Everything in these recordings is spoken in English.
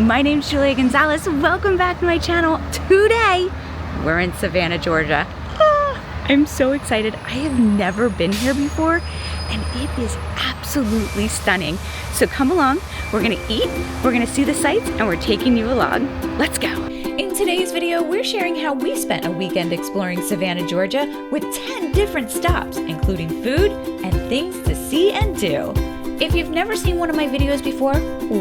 My name's Juliette Gonzales. Welcome back to my channel. Today, we're in Savannah, Georgia. I'm so excited. I have never been here before, and it is absolutely stunning. So come along, we're gonna eat, we're gonna see the sights, and we're taking you along. Let's go. In today's video, we're sharing how we spent a weekend exploring Savannah, Georgia with 10 different stops, including food and things to see and do. If you've never seen one of my videos before,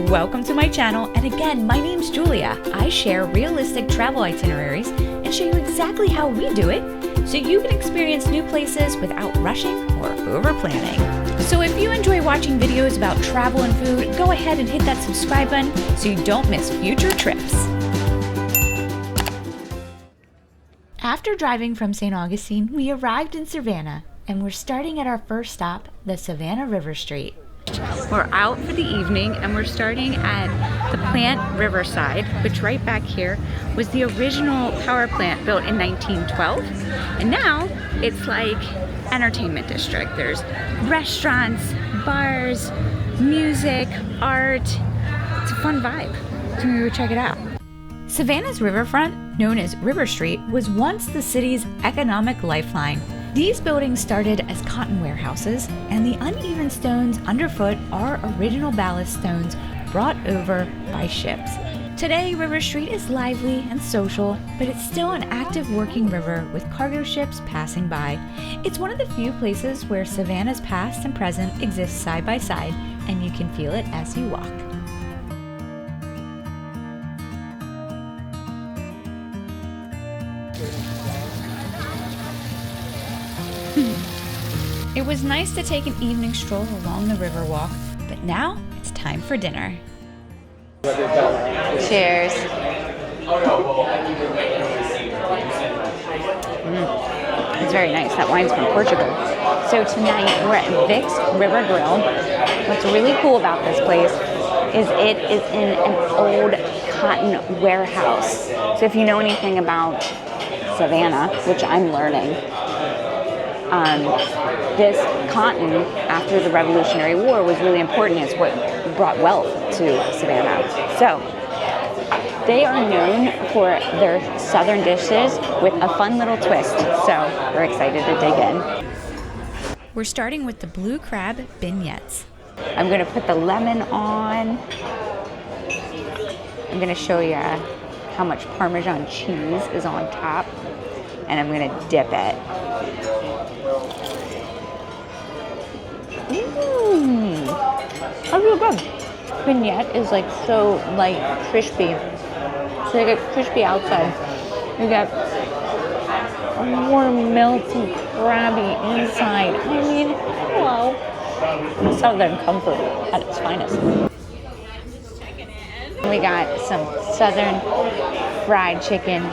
welcome to my channel. And again, my name's Julia. I share realistic travel itineraries and show you exactly how we do it so you can experience new places without rushing or over-planning. So if you enjoy watching videos about travel and food, go ahead and hit that subscribe button so you don't miss future trips. After driving from St. Augustine, we arrived in Savannah and we're starting at our first stop, the Savannah River Street. We're out for the evening and we're starting at the plant Riverside, which right back here was the original power plant built in 1912. And now it's like entertainment district. There's restaurants, bars, music, art. It's a fun vibe. So we go check it out. Savannah's riverfront, known as River Street, was once the city's economic lifeline. These buildings started as cotton warehouses, and the uneven stones underfoot are original ballast stones brought over by ships. Today, River Street is lively and social, but it's still an active working river with cargo ships passing by. It's one of the few places where Savannah's past and present exist side by side, and you can feel it as you walk. It was nice to take an evening stroll along the river walk, but now it's time for dinner. Cheers. It's very nice. That wine's from Portugal. So tonight we're at Vic's River Grill. What's really cool about this place is it is in an old cotton warehouse. So if you know anything about Savannah, which I'm learning, this cotton after the Revolutionary War was really important. It's what brought wealth to Savannah. So they are known for their southern dishes with a fun little twist. So we're excited to dig in. We're starting with the blue crab beignets. I'm going to put the lemon on. I'm going to show you how much Parmesan cheese is on top. And I'm going to dip it. That's really good. Vignette is like so light, crispy. So you get crispy outside. You get a warm, melty, crabby inside. I mean, hello. Southern comfort at its finest. We got some southern fried chicken,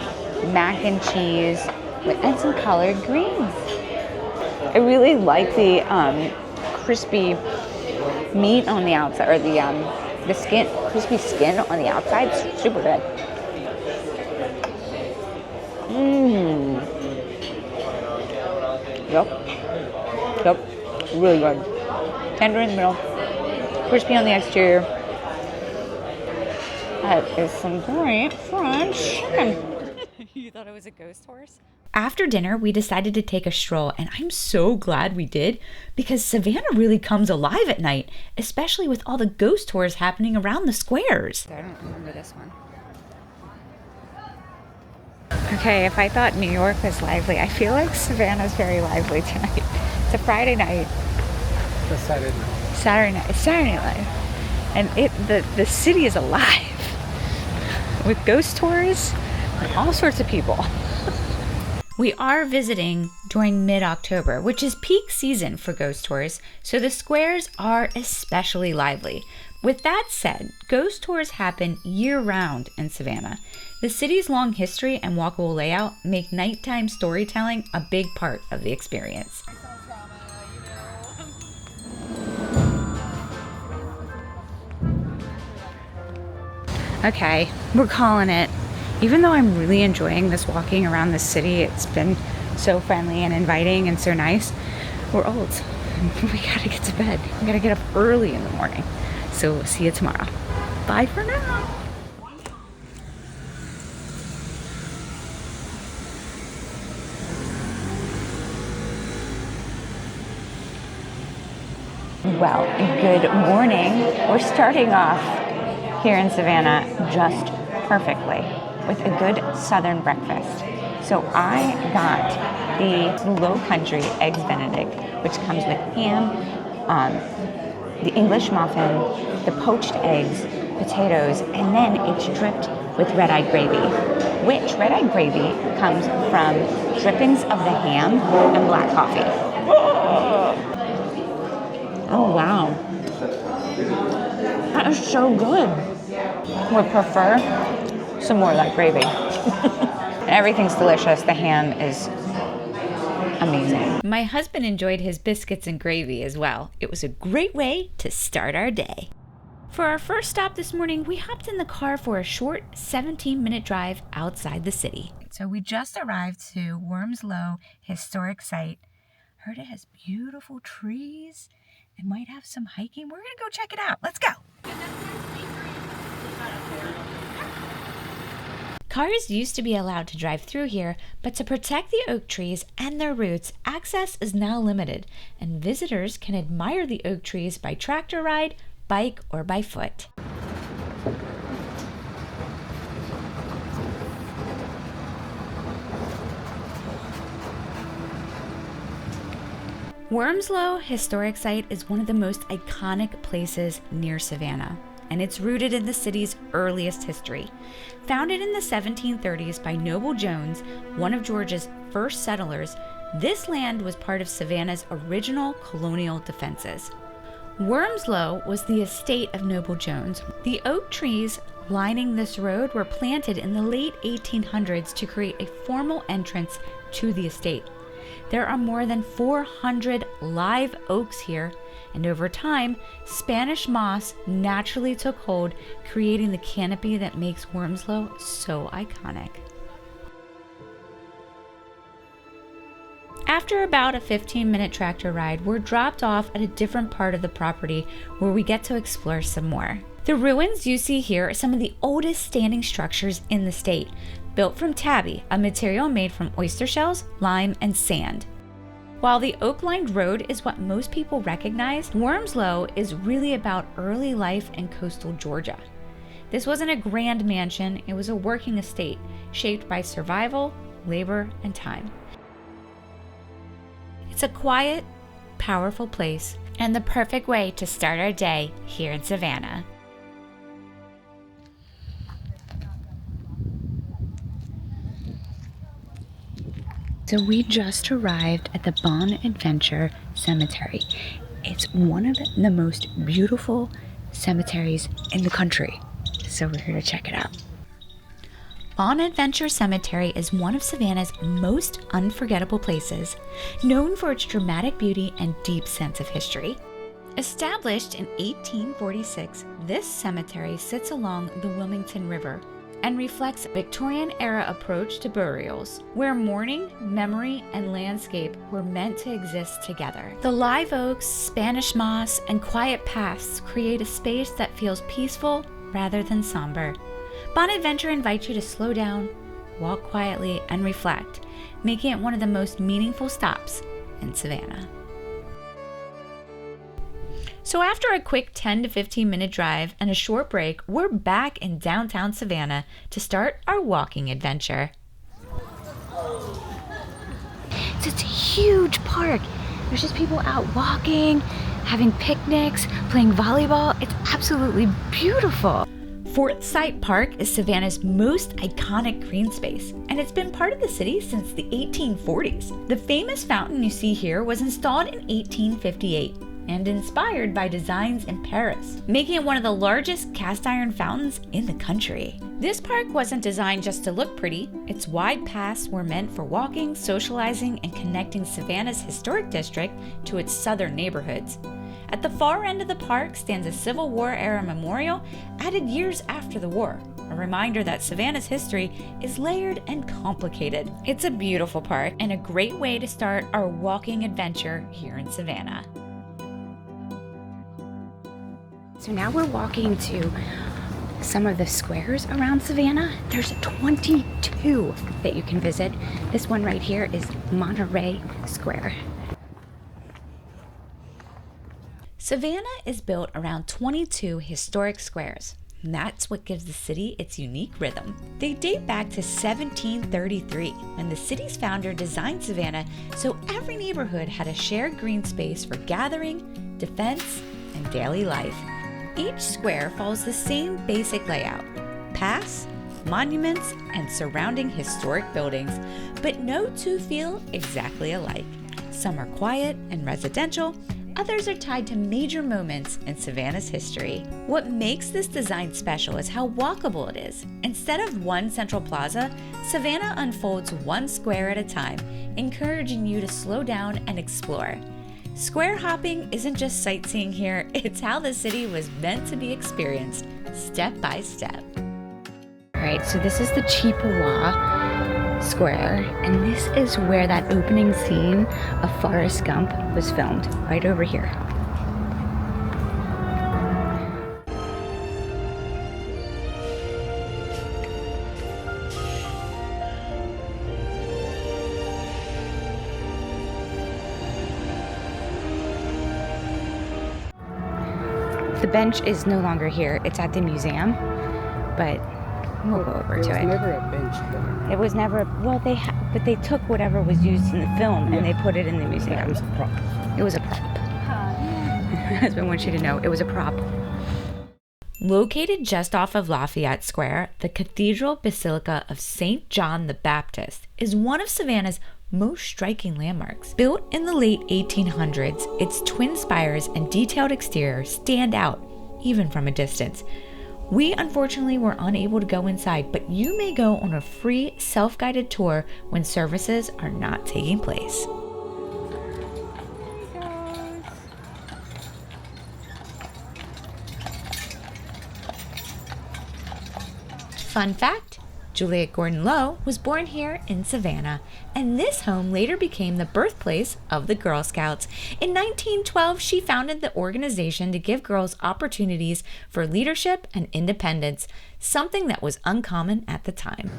mac and cheese, and some collard greens. I really like the crispy meat on the outside, or the skin, crispy skin on the outside. It's super good. Yep, really good. Tender in the middle, crispy on the exterior. That is some great fried chicken. You thought it was a ghost horse? After dinner, we decided to take a stroll, and I'm so glad we did because Savannah really comes alive at night, especially with all the ghost tours happening around the squares. I don't remember this one. Okay, if I thought New York was lively, I feel like Savannah's very lively tonight. It's a Friday night. It's a Saturday night. Saturday night. It's Saturday night. And the city is alive with ghost tours and all sorts of people. We are visiting during mid-October, which is peak season for ghost tours, so the squares are especially lively. With that said, ghost tours happen year-round in Savannah. The city's long history and walkable layout make nighttime storytelling a big part of the experience. Okay, we're calling it. Even though I'm really enjoying this walking around the city, it's been so friendly and inviting and so nice, we're old. We gotta get to bed. We gotta get up early in the morning. So see you tomorrow. Bye for now. Well, good morning. We're starting off here in Savannah just perfectly with a good southern breakfast. So I got the Low Country Eggs Benedict, which comes with ham, the English muffin, the poached eggs, potatoes, and then it's dripped with red-eye gravy, which red-eye gravy comes from drippings of the ham and black coffee. Oh, wow. That is so good. Would prefer some more of that gravy. And everything's delicious. The ham is amazing. My husband enjoyed his biscuits and gravy as well. It was a great way to start our day. For our first stop this morning, we hopped in the car for a short 17-minute drive outside the city. So we just arrived to Wormsloe Historic Site. Heard it has beautiful trees. It might have some hiking. We're gonna go check it out. Let's go. Cars used to be allowed to drive through here, but to protect the oak trees and their roots, access is now limited, and visitors can admire the oak trees by tractor ride, bike, or by foot. Wormsloe Historic Site is one of the most iconic places near Savannah, and it's rooted in the city's earliest history. Founded in the 1730s by Noble Jones, one of Georgia's first settlers, this land was part of Savannah's original colonial defenses. Wormsloe was the estate of Noble Jones. The oak trees lining this road were planted in the late 1800s to create a formal entrance to the estate. There are more than 400 live oaks here, and over time, Spanish moss naturally took hold, creating the canopy that makes Wormsloe so iconic. After about a 15-minute tractor ride, we're dropped off at a different part of the property where we get to explore some more. The ruins you see here are some of the oldest standing structures in the state, built from tabby, a material made from oyster shells, lime, and sand. While the oak-lined road is what most people recognize, Wormsloe is really about early life in coastal Georgia. This wasn't a grand mansion, it was a working estate, shaped by survival, labor, and time. It's a quiet, powerful place, and the perfect way to start our day here in Savannah. So we just arrived at the Bonaventure Cemetery. It's one of the most beautiful cemeteries in the country. So we're here to check it out. Bonaventure Cemetery is one of Savannah's most unforgettable places, known for its dramatic beauty and deep sense of history. Established in 1846, this cemetery sits along the Wilmington River and reflects a Victorian-era approach to burials, where mourning, memory, and landscape were meant to exist together. The live oaks, Spanish moss, and quiet paths create a space that feels peaceful rather than somber. Bonaventure invites you to slow down, walk quietly, and reflect, making it one of the most meaningful stops in Savannah. So after a quick 10 to 15 minute drive and a short break, we're back in downtown Savannah to start our walking adventure. It's a huge park. There's just people out walking, having picnics, playing volleyball. It's absolutely beautiful. Forsyth Park is Savannah's most iconic green space, and it's been part of the city since the 1840s. The famous fountain you see here was installed in 1858. And inspired by designs in Paris, making it one of the largest cast iron fountains in the country. This park wasn't designed just to look pretty. Its wide paths were meant for walking, socializing, and connecting Savannah's historic district to its southern neighborhoods. At the far end of the park stands a Civil War-era memorial added years after the war, a reminder that Savannah's history is layered and complicated. It's a beautiful park and a great way to start our walking adventure here in Savannah. So now we're walking to some of the squares around Savannah. There's 22 that you can visit. This one right here is Monterey Square. Savannah is built around 22 historic squares. And that's what gives the city its unique rhythm. They date back to 1733, when the city's founder designed Savannah so every neighborhood had a shared green space for gathering, defense, and daily life. Each square follows the same basic layout: paths, monuments, and surrounding historic buildings, but no two feel exactly alike. Some are quiet and residential, others are tied to major moments in Savannah's history. What makes this design special is how walkable it is. Instead of one central plaza, Savannah unfolds one square at a time, encouraging you to slow down and explore. Square hopping isn't just sightseeing here, it's how the city was meant to be experienced, step by step. All right, so this is the Chippewa Square, and this is where that opening scene of Forrest Gump was filmed, right over here. The bench is no longer here, it's at the museum, but we'll go over to it. There was never a bench there. It was never, well, but they took whatever was used in the film and they put it in the museum. Yeah, it was a prop. It was a prop. My husband wants you to know, it was a prop. Located just off of Lafayette Square, the Cathedral Basilica of St. John the Baptist is one of Savannah's most striking landmarks. Built in the late 1800s, its twin spires and detailed exterior stand out, even from a distance. We unfortunately were unable to go inside, but you may go on a free self-guided tour when services are not taking place. Fun fact, Juliette Gordon-Low was born here in Savannah, and this home later became the birthplace of the Girl Scouts. In 1912, she founded the organization to give girls opportunities for leadership and independence, something that was uncommon at the time.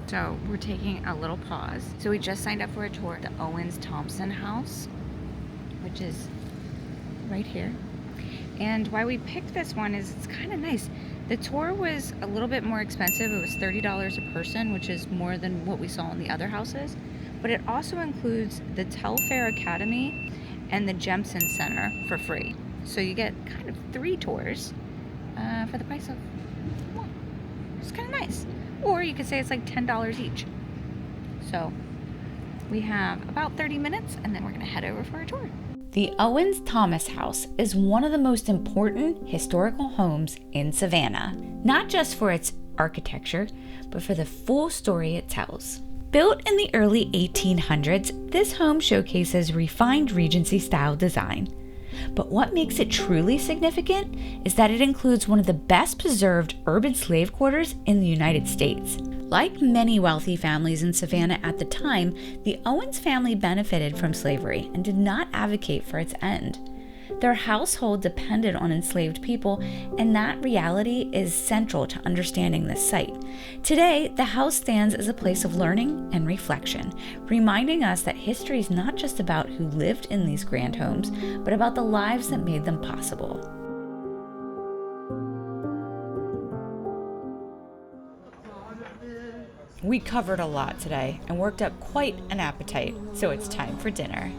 So we're taking a little pause. So we just signed up for a tour at the Owens-Thomas House, which is right here. And why we picked this one is it's kind of nice. The tour was a little bit more expensive. It was $30 a person, which is more than what we saw in the other houses. But it also includes the Telfair Academy and the Jemison Center for free. So you get kind of 3 tours for the price of one. It's kind of nice. Or you could say it's like $10 each. So we have about 30 minutes and then we're gonna head over for a tour. The Owens-Thomas House is one of the most important historical homes in Savannah, not just for its architecture, but for the full story it tells. Built in the early 1800s, this home showcases refined Regency-style design. But what makes it truly significant is that it includes one of the best preserved urban slave quarters in the United States. Like many wealthy families in Savannah at the time, the Owens family benefited from slavery and did not advocate for its end. Their household depended on enslaved people, and that reality is central to understanding this site. Today, the house stands as a place of learning and reflection, reminding us that history is not just about who lived in these grand homes, but about the lives that made them possible. We covered a lot today and worked up quite an appetite, so it's time for dinner.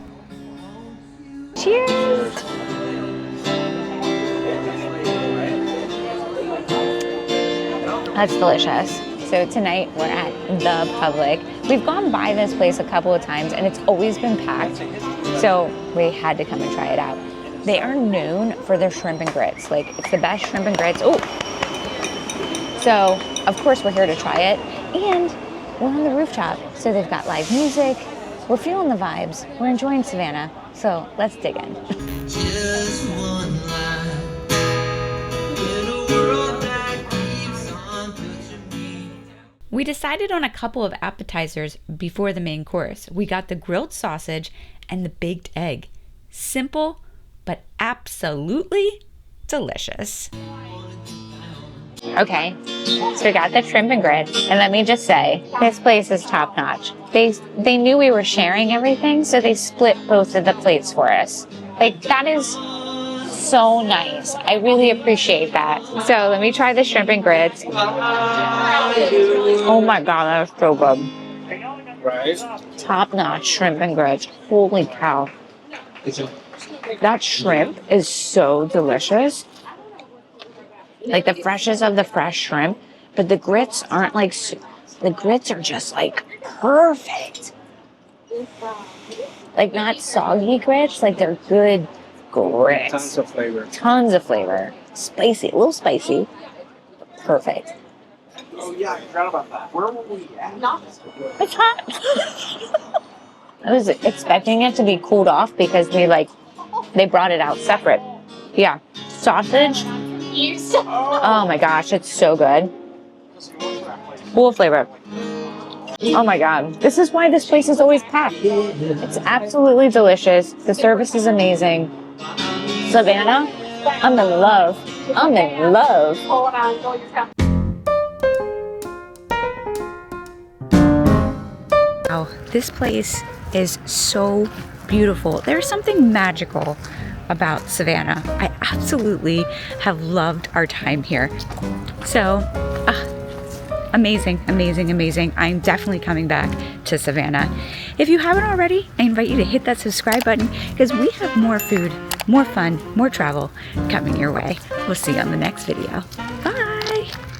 Cheers! That's delicious. So tonight we're at The Public. We've gone by this place a couple of times and it's always been packed, so we had to come and try it out. They are known for their shrimp and grits. Like, it's the best shrimp and grits. Oh! So, of course, we're here to try it. And we're on the rooftop, so they've got live music. We're feeling the vibes. We're enjoying Savannah, so let's dig in. Just one line in a world that keeps on pushing me. We decided on a couple of appetizers before the main course. We got the grilled sausage and the baked egg. Simple, but absolutely delicious. Okay, so we got the shrimp and grits, and let me just say, this place is top notch. They knew we were sharing everything, so they split both of the plates for us. Like, that is so nice. I really appreciate that. So let me try the shrimp and grits. Oh my god, that is so good. Right. Top notch shrimp and grits. Holy cow. That shrimp is so delicious. Like the freshest of the fresh shrimp, but the grits aren't like, the grits are just like perfect. Like not soggy grits, like they're good grits. Tons of flavor. Tons of flavor. Spicy, a little spicy. Perfect. Oh yeah, I forgot about that. Where were we at? It's hot. I was expecting it to be cooled off because they brought it out separate. Yeah. Sausage. Oh my gosh, it's so good. Full flavor. Oh my god. This is why this place is always packed. It's absolutely delicious. The service is amazing. Savannah, I'm in love. I'm in love. Wow, this place is so beautiful. There's something magical about Savannah. I absolutely have loved our time here. So, amazing, amazing, amazing. I'm definitely coming back to Savannah. If you haven't already, I invite you to hit that subscribe button because we have more food, more fun, more travel coming your way. We'll see you on the next video.